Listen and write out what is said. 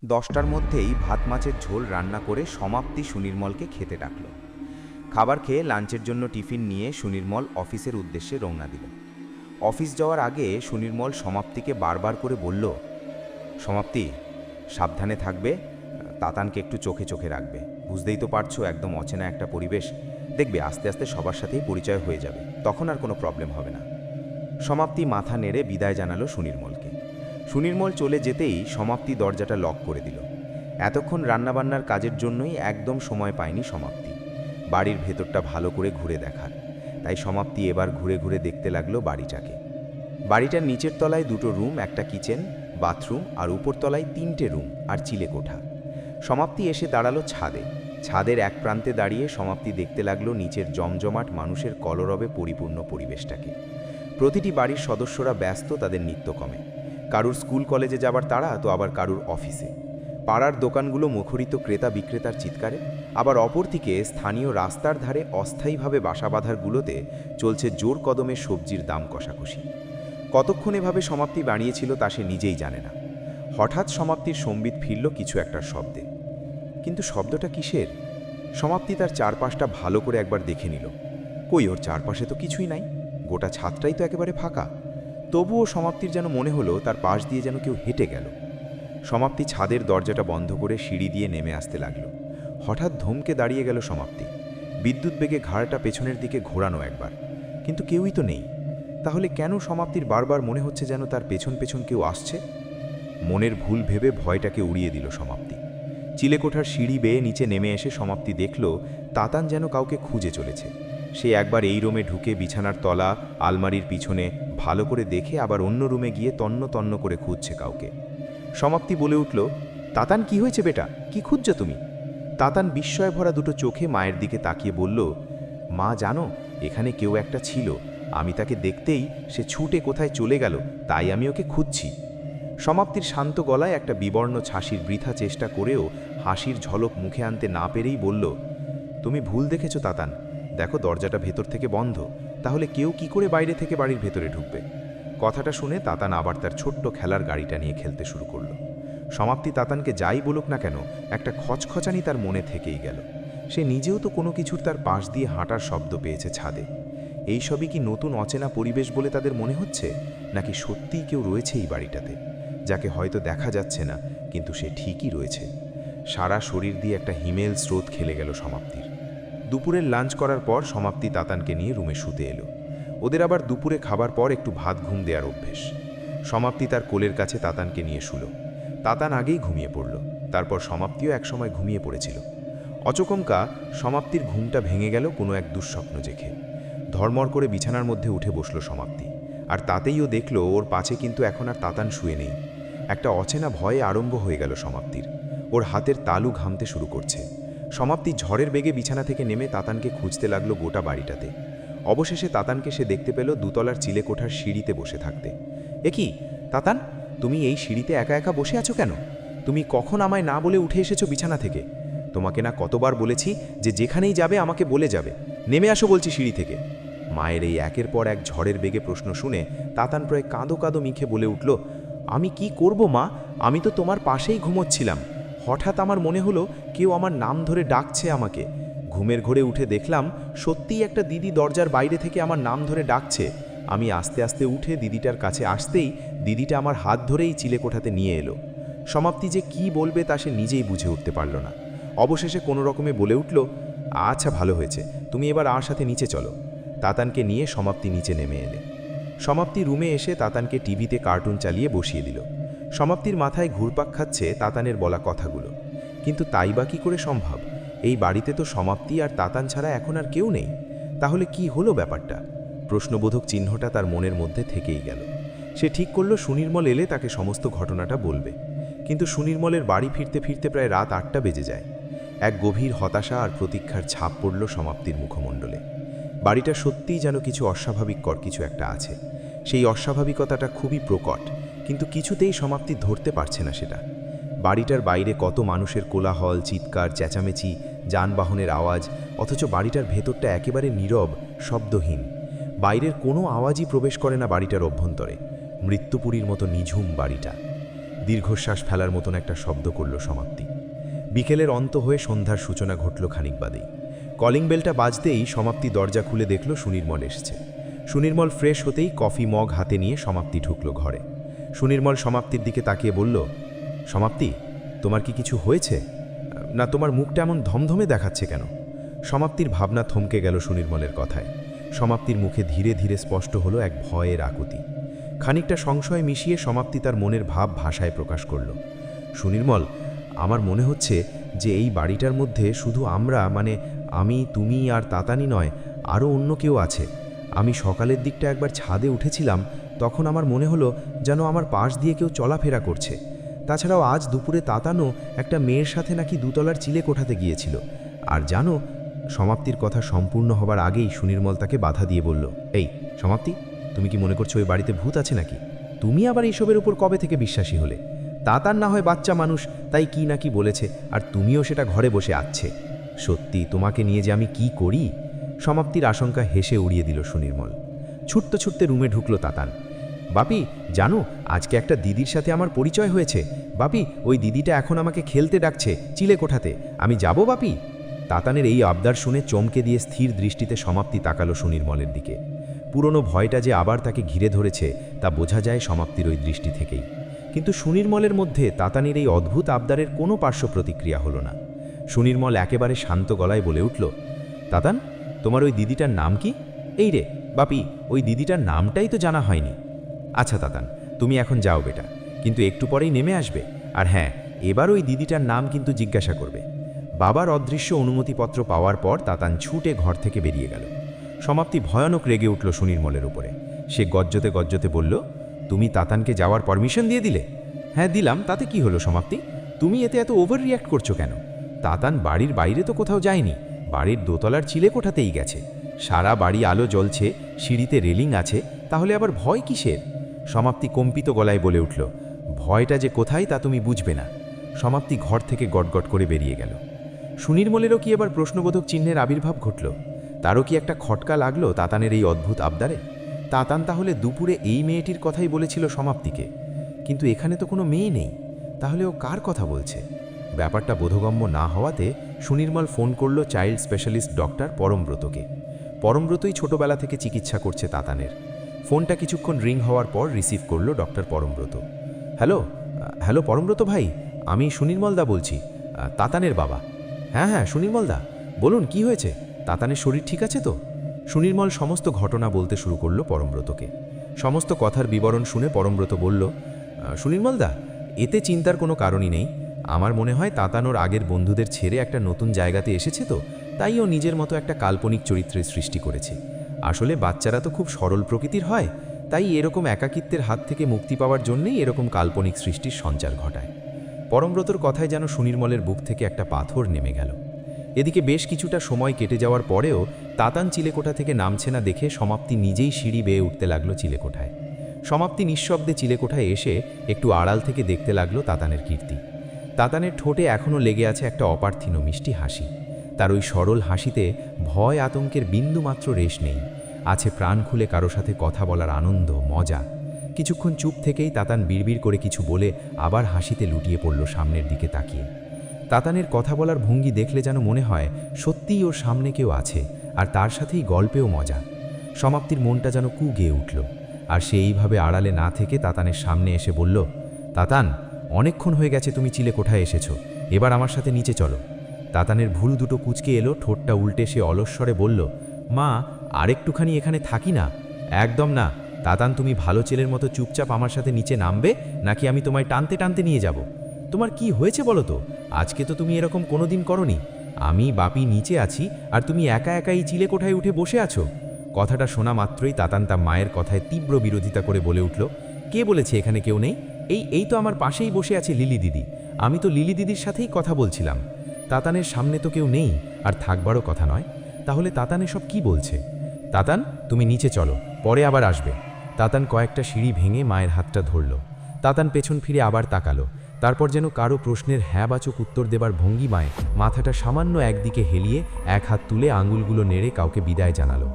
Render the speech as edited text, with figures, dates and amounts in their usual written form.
10টার মধ্যেই ভাত মাছের ঝোল রান্না করে সমাপ্তি সুনির্মলকে খেতে ডাকল। খাবার খেয়ে লাঞ্চের জন্য টিফিন নিয়ে সুনির্মল অফিসের উদ্দেশ্যে রওনা দিল। অফিস যাওয়ার আগে সুনির্মল সমাপ্তিকে বারবার করে বলল, সমাপ্তি, সাবধানে থাকবে, তাতানকে একটু চোখে চোখে রাখবে। বুঝতেই তো পারছো, একদম অচেনা একটা পরিবেশ, দেখবে আস্তে আস্তে সবার সাথেই পরিচয় হয়ে যাবে, তখন আর কোনো প্রবলেম হবে না। সমাপ্তি মাথা নেড়ে বিদায় জানালো সুনির্মলকে। সুনির্মল চলে যেতেই সমাপ্তি দরজাটা লক করে দিল। এতক্ষণ রান্নাবান্নার কাজের জন্যই একদম সময় পায়নি সমাপ্তি বাড়ির ভেতরটা ভালো করে ঘুরে দেখার। তাই সমাপ্তি এবার ঘুরে ঘুরে দেখতে লাগলো বাড়িটাকে। বাড়িটার নিচের তলায় 2টো রুম, একটা কিচেন, বাথরুম, আর উপর তলায় 3টে রুম আর চিলেকোঠা। সমাপ্তি এসে দাঁড়ালো ছাদে। ছাদের এক প্রান্তে দাঁড়িয়ে সমাপ্তি দেখতে লাগলো নিচের জমজমাট মানুষের কলরবে পরিপূর্ণ পরিবেশটাকে। প্রতিটি বাড়ির সদস্যরা ব্যস্ত তাদের নিত্যকর্মে। কারুর স্কুল কলেজে যাবার তাড়া, তো আবার কারুর অফিসে। পাড়ার দোকানগুলো মুখরিত ক্রেতা বিক্রেতার চিৎকারে। আবার অপরদিকে স্থানীয় রাস্তার ধারে অস্থায়ীভাবে বাসা বাঁধারগুলোতে চলছে জোর কদমে সবজির দাম কষাকষি। কতক্ষণ এভাবে সমাপ্তি বাড়িয়েছিল তা সে নিজেই জানে না। হঠাৎ সমাপ্তির সম্বিত ফিরল কিছু একটার শব্দে। কিন্তু শব্দটা কিসের? সমাপ্তি তার চারপাশটা ভালো করে একবার দেখে নিল। কই, ওর চারপাশে তো কিছুই নাই, গোটা ছাদটাই তো একেবারে ফাঁকা। তবুও সমাপ্তির যেন মনে হলো তার পাশ দিয়ে যেন কেউ হেঁটে গেল। সমাপ্তি ছাদের দরজাটা বন্ধ করে সিঁড়ি দিয়ে নেমে আসতে লাগল। হঠাৎ ধমকে দাঁড়িয়ে গেল সমাপ্তি। বিদ্যুৎ বেগে ঘাড়টা পেছনের দিকে ঘোরানো একবার, কিন্তু কেউই তো নেই। তাহলে কেন সমাপ্তির বারবার মনে হচ্ছে যেন তার পেছন পেছন কেউ আসছে? মনের ভুল ভেবে ভয়টাকে উড়িয়ে দিল সমাপ্তি। চিলেকোঠার সিঁড়ি বেয়ে নিচে নেমে এসে সমাপ্তি দেখল তাতান যেন কাউকে খুঁজে চলেছে। সে একবার এই রুমে ঢুকে বিছানার তলা, আলমারির পিছনে ভালো করে দেখে আবার অন্য রুমে গিয়ে তন্ন তন্ন করে খুঁজছে কাউকে। সমাপ্তি বলে উঠল, তাতান, কি হয়েছে বেটা, কি খুঁজছো তুমি? তাতান বিস্ময় ভরা 2টো চোখে মায়ের দিকে তাকিয়ে বলল, মা জানো, এখানে কেউ একটা ছিল, আমি তাকে দেখতেই সে ছুটে কোথায় চলে গেল, তাই আমি ওকে খুঁজছি। সমাপ্তির শান্ত গলায় একটা বিবর্ণ ছাসির বৃথা চেষ্টা করেও হাসির ঝলক মুখে আনতে না পেরেই বলল, তুমি ভুল দেখেছো তাতান, দেখো দরজাটা ভেতর থেকে বন্ধ, তাহলে কেউ কি করে বাইরে থেকে বাড়ির ভেতরে ঢুকবে? কথাটা শুনে তাতান আবার তার ছোট্ট খেলার গাড়িটা নিয়ে খেলতে শুরু করলো। সমাপ্তি তাতানকে যাই বলুক না কেন, একটা খচখচানি তার মনে থেকেই গেল। সে নিজেও তো কোনো কিছুর তার পাশ দিয়ে হাঁটার শব্দ পেয়েছে ছাদে। এই সবই কি নতুন অচেনা পরিবেশ বলে তাদের মনে হচ্ছে, নাকি সত্যিই কেউ রয়েছে এই বাড়িটাতে, যাকে হয়তো দেখা যাচ্ছে না, কিন্তু সে ঠিকই রয়েছে? সারা শরীর দিয়ে একটা হিমেল স্রোত খেলে গেল সমাপ্তির। দুপুরের লাঞ্চ করার পর সমাপ্তি তাতানকে নিয়ে রুমে শুতে এলো। ওদের আবার দুপুরে খাবার পর একটু ভাত ঘুম দেওয়ার অভ্যেস। সমাপ্তি তার কোলের কাছে তাতানকে নিয়ে শুলো। তাতান আগেই ঘুমিয়ে পড়ল। তারপর সমাপ্তিও একসময় ঘুমিয়ে পড়েছিল। অচকমকা সমাপ্তির ঘুমটা ভেঙে গেল কোনো এক দুঃস্বপ্ন দেখে। ধর্মর করে বিছানার মধ্যে উঠে বসল সমাপ্তি। আর তাতেই ও দেখল ওর পাশে কিন্তু এখন আর তাতান শুয়ে নেই। একটা অচেনা ভয়ে আরম্ভ হয়ে গেল সমাপ্তির। ওর হাতের তালু ঘামতে শুরু করছে। সমাপ্তি ঝড়ের বেগে বিছানা থেকে নেমে তাতানকে খুঁজতে লাগলো গোটা বাড়িটাতে। অবশেষে তাতানকে সে দেখতে পেল দুতলার চিলেকোঠার সিঁড়িতে বসে থাকতে। এ কি তাতান, তুমি এই সিঁড়িতে একা একা বসে আছো কেন? তুমি কখন আমায় না বলে উঠে এসেছো বিছানা থেকে? তোমাকে না কতবার বলেছি যে যেখানেই যাবে আমাকে বলে যাবে, নেমে আসো বলছি সিঁড়ি থেকে। মায়ের এই একের পর এক ঝড়ের বেগে প্রশ্ন শুনে তাতান প্রায় কাঁদো কাঁদো মুখে বলে উঠল, আমি কি করব মা, আমি তো তোমার পাশেই ঘুমোচ্ছিলাম। হঠাৎ আমার মনে হলো কেউ আমার নাম ধরে ডাকছে আমাকে। ঘুমের ঘোরে উঠে দেখলাম সত্যিই একটা দিদি দরজার বাইরে থেকে আমার নাম ধরে ডাকছে। আমি আস্তে আস্তে উঠে দিদিটার কাছে আসতেই দিদিটা আমার হাত ধরেই চিলেকোঠাতে নিয়ে এলো। সমাপ্তি যে কি বলবে তা সে নিজেই বুঝে উঠতে পারল না। অবশেষে কোনো রকমে বলে উঠল, আচ্ছা ভালো হয়েছে, তুমি এবার আমার সাথে নিচে চলো। তাতানকে নিয়ে সমাপ্তি নিচে নেমে এলে। সমাপ্তি রুমে এসে তাতানকে টিভিতে কার্টুন চালিয়ে বসিয়ে দিল। সমাপ্তির মাথায় ঘুরপাক খাচ্ছে তাতানের বলা কথাগুলো। কিন্তু তাই বা কী করে সম্ভব? এই বাড়িতে তো সমাপ্তি আর তাতান ছাড়া এখন আর কেউ নেই। তাহলে কি হলো ব্যাপারটা? প্রশ্নবোধক চিহ্নটা তার মনের মধ্যে থেকেই গেল। সে ঠিক করল সুনির্মল এলে তাকে সমস্ত ঘটনাটা বলবে। কিন্তু সুনির্মলের বাড়ি ফিরতে ফিরতে প্রায় রাত 8টা বেজে যায়। এক গভীর হতাশা আর প্রতীক্ষার ছাপ পড়ল সমাপ্তির মুখমণ্ডলে। বাড়িটা সত্যিই যেন কিছু অস্বাভাবিককর কিছু একটা আছে। সেই অস্বাভাবিকতাটা খুবই প্রকট, কিন্তু কিছুতেই সমাপ্তি ধরতে পারছে না সেটা। বাড়িটার বাইরে কত মানুষের কোলাহল, চিৎকার, চেঁচামেচি, যানবাহনের আওয়াজ, অথচ বাড়িটার ভেতরটা একেবারে নীরব, শব্দহীন। বাইরের কোনো আওয়াজই প্রবেশ করে না বাড়িটার অভ্যন্তরে। মৃত্যুপুরীর মতো নিঝুম বাড়িটা। দীর্ঘশ্বাস ফেলার মতন একটা শব্দ করল সমাপ্তি। বিকেলের অন্ত হয়ে সন্ধ্যার সূচনা ঘটল খানিক বাদেই। কলিং বেলটা বাজতেই সমাপ্তি দরজা খুলে দেখল সুনির্মল এসেছে। সুনির্মল ফ্রেশ হতেই কফি মগ হাতে নিয়ে সমাপ্তি ঢুকল ঘরে। সুনির্মল সমাপ্তির দিকে তাকিয়ে বলল, সমাপ্তি, তোমার কি কিছু হয়েছে? না, তোমার মুখটা এমন ধমধমে দেখাচ্ছে কেন? সমাপ্তির ভাবনা থমকে গেল সুনির্মলের কথায়। সমাপ্তির মুখে ধীরে ধীরে স্পষ্ট হলো এক ভয়ের আকুতি। খানিকটা সংশয় মিশিয়ে সমাপ্তি তার মনের ভাব ভাষায় প্রকাশ করল। সুনির্মল, আমার মনে হচ্ছে যে এই বাড়িটার মধ্যে শুধু আমরা, মানে আমি, তুমি আর তাতানি নয়, আরও অন্য কেউ আছে। আমি সকালের দিকটা একবার ছাদে উঠেছিলাম, তখন আমার মনে হলো যেন আমার পাশ দিয়ে কেউ চলাফেরা করছে। তাছাড়াও আজ দুপুরে তাতানো একটা মেয়ের সাথে নাকি দুতলার চিলে কোঠাতে গিয়েছিল। আর জানো, সমাপ্তির কথা সম্পূর্ণ হবার আগেই সুনির্মল তাকে বাধা দিয়ে বলল, এই সমাপ্তি, তুমি কি মনে করছো ওই বাড়িতে ভূত আছে নাকি? তুমি আবার এইসবের উপর কবে থেকে বিশ্বাসী হলে? তাতার না হয় বাচ্চা মানুষ, তাই কি না কি বলেছে, আর তুমিও সেটা ঘরে বসে আছে। সত্যি তোমাকে নিয়ে যে আমি কি করি? সমাপ্তির আশঙ্কা হেসে উড়িয়ে দিল সুনির্মল। ছুটতে ছুটতে রুমে ঢুকল তাতান। বাপি, জানো আজকে একটা দিদির সাথে আমার পরিচয় হয়েছে। বাপি, ওই দিদিটা এখন আমাকে খেলতে ডাকছে চিলে কোঠাতে, আমি যাব বাপি? তাতানের এই আবদার শুনে চমকে দিয়ে স্থির দৃষ্টিতে সমাপ্তি তাকালো সুনির্মলের দিকে। পুরনো ভয়টা যে আবার তাকে ঘিরে ধরেছে তা বোঝা যায় সমাপ্তির ওই দৃষ্টি থেকেই। কিন্তু সুনির্মলের মধ্যে তাতানের এই অদ্ভুত আবদারের কোনো পার্শ্ব প্রতিক্রিয়া হলো না। সুনির্মল একেবারে শান্ত গলায় বলে উঠল, তাতান, তোমার ওই দিদিটার নাম কি? এই রে বাপি, ওই দিদিটার নামটাই তো জানা হয়নি। আচ্ছা তাতান, তুমি এখন যাও বেটা, কিন্তু একটু পরেই নেমে আসবে। আর হ্যাঁ, এবার ওই দিদিটার নাম কিন্তু জিজ্ঞাসা করবে। বাবার অদৃশ্য অনুমতিপত্র পাওয়ার পর তাতান ছুটে ঘর থেকে বেরিয়ে গেল। সমাপ্তি ভয়ানক রেগে উঠল সুনির্মলের উপরে। সে গজ্জতে গজ্জতে বলল, তুমি তাতানকে যাওয়ার পারমিশন দিয়ে দিলে? হ্যাঁ দিলাম, তাতে কি হলো সমাপ্তি? তুমি এতে এত ওভার রিয়্যাক্ট করছো কেন? তাতান বাড়ির বাইরে তো কোথাও যায়নি, বাড়ির দোতলার চিলে কোঠাতেই গেছে। সারা বাড়ি আলো জ্বলছে, সিঁড়িতে রেলিং আছে, তাহলে আবার ভয় কিসের? সমাপ্তি কম্পিত গলায় বলে উঠল, ভয়টা যে কোথায় তা তুমি বুঝবে না। সমাপ্তি ঘর থেকে গটগট করে বেরিয়ে গেল। সুনির্মলেরও কি এবার প্রশ্নবোধক চিহ্নের আবির্ভাব ঘটল? তারও কি একটা খটকা লাগলো তাতানের এই অদ্ভুত আবদারে? তাতান তাহলে দুপুরে এই মেয়েটির কথাই বলেছিল সমাপ্তিকে, কিন্তু এখানে তো কোনো মেয়ে নেই, তাহলে ও কার কথা বলছে? ব্যাপারটা বোধগম্য না হওয়াতে সুনির্মল ফোন করল চাইল্ড স্পেশালিস্ট ডক্টর পরমব্রতকে। পরমব্রতই ছোটবেলা থেকে চিকিৎসা করছে তাতানের। ফোনটা কিছুক্ষণ রিং হওয়ার পর রিসিভ করল doctor Parambrata. Hello hello Parambrata ভাই, আমি সুনির্মলদা বলছি, তাতানের বাবা। হ্যাঁ হ্যাঁ সুনির্মলদা, বলুন কি হয়েছে? তাতানের শরীর ঠিক আছে তো? সুনির্মল সমস্ত ঘটনা বলতে শুরু করল পরমব্রতকে। সমস্ত কথার বিবরণ শুনে পরমব্রত বলল, সুনির্মলদা, এতে চিন্তার কোনো কারণই নেই। আমার মনে হয় তাতানোর আগের বন্ধুদের ছেড়ে একটা নতুন জায়গাতে এসেছে, তো তাই ও নিজের মতো একটা কাল্পনিক চরিত্রের সৃষ্টি করেছে। আসলে বাচ্চারা তো খুব সরল প্রকৃতির হয়, তাই এরকম একাকিত্বের হাত থেকে মুক্তি পাওয়ার জন্যই এরকম কাল্পনিক সৃষ্টির সঞ্চার ঘটায়। পরমব্রতর কথায় যেন সুনির্মলের বুক থেকে একটা পাথর নেমে গেল। এদিকে বেশ কিছুটা সময় কেটে যাওয়ার পরেও তাতান চিলেকোঠা থেকে নামছে না দেখে সমাপ্তি নিজেই সিঁড়ি বেয়ে উঠতে লাগলো চিলেকোঠায়। সমাপ্তি নিঃশব্দে চিলেকোঠায় এসে একটু আড়াল থেকে দেখতে লাগলো তাতানের কীর্তি। তাতানের ঠোঁটে এখনও লেগে আছে একটা অপার্থিন মিষ্টি হাসি। তার ওই সরল হাসিতে ভয় আতঙ্কের বিন্দুমাত্র রেশ নেই, আছে প্রাণ খুলে কারো সাথে কথা বলার আনন্দ, মজা। কিছুক্ষণ চুপ থেকেই তাতান বিড়বিড় করে কিছু বলে আবার হাসিতে লুটিয়ে পড়ল সামনের দিকে তাকিয়ে। তাতানের কথা বলার ভঙ্গি দেখলে যেন মনে হয় সত্যিই ওর সামনে কেউ আছে, আর তার সাথেই গল্পেও মজা। সমাপ্তির মনটা যেন কু গেয়ে উঠল, আর সে এইভাবে আড়ালে না থেকে তাতানের সামনে এসে বলল, তাতান, অনেকক্ষণ হয়ে গেছে তুমি চিলেকোঠায় এসেছো, এবার আমার সাথে নিচে চলো। তাতানের ভুরু দুটো কুঁচকে এলো, ঠোঁটটা উল্টে সে অলস্বরে বলল, মা, আরেকটুখানি এখানে থাকি না? একদম না। তাতান, তুমি ভালো ছেলের মতো চুপচাপ আমার সাথে নিচে নামবে, নাকি আমি তোমায় টানতে টানতে নিয়ে যাব? তোমার কি হয়েছে বলো তো? আজকে তো তুমি এরকম কোনোদিন করনি। আমি বাপি নিচে আছি, আর তুমি একা একাই চিলেকোঠায় উঠে বসে আছো। কথাটা শোনা মাত্রই তাতান তার মায়ের কথায় তীব্র বিরোধিতা করে বলে উঠল, কে বলেছে এখানে কেউ নেই? এই তো আমার পাশেই বসে আছে লিলি দিদি, আমি তো লিলি দিদির সাথেই কথা বলছিলাম। তাতানের সামনে তো কেউ নেই, আর থাকবারও কথা নয়। তাহলে তাতান এসব কি বলছে? তাতান, তুমি নিচে চলো, পরে আবার আসবে। তাতান কয়েকটা সিঁড়ি ভেঙে মায়ের হাতটা ধরল। তাতান পেছন ফিরে আবার তাকালো, তারপর যেন কারো প্রশ্নের হ্যাঁবাচক উত্তর দেবার ভঙ্গিমায় মাথাটা সামান্য একদিকে হেলিয়ে এক হাত তুলে আঙুলগুলো নেড়ে কাউকে বিদায় জানালো।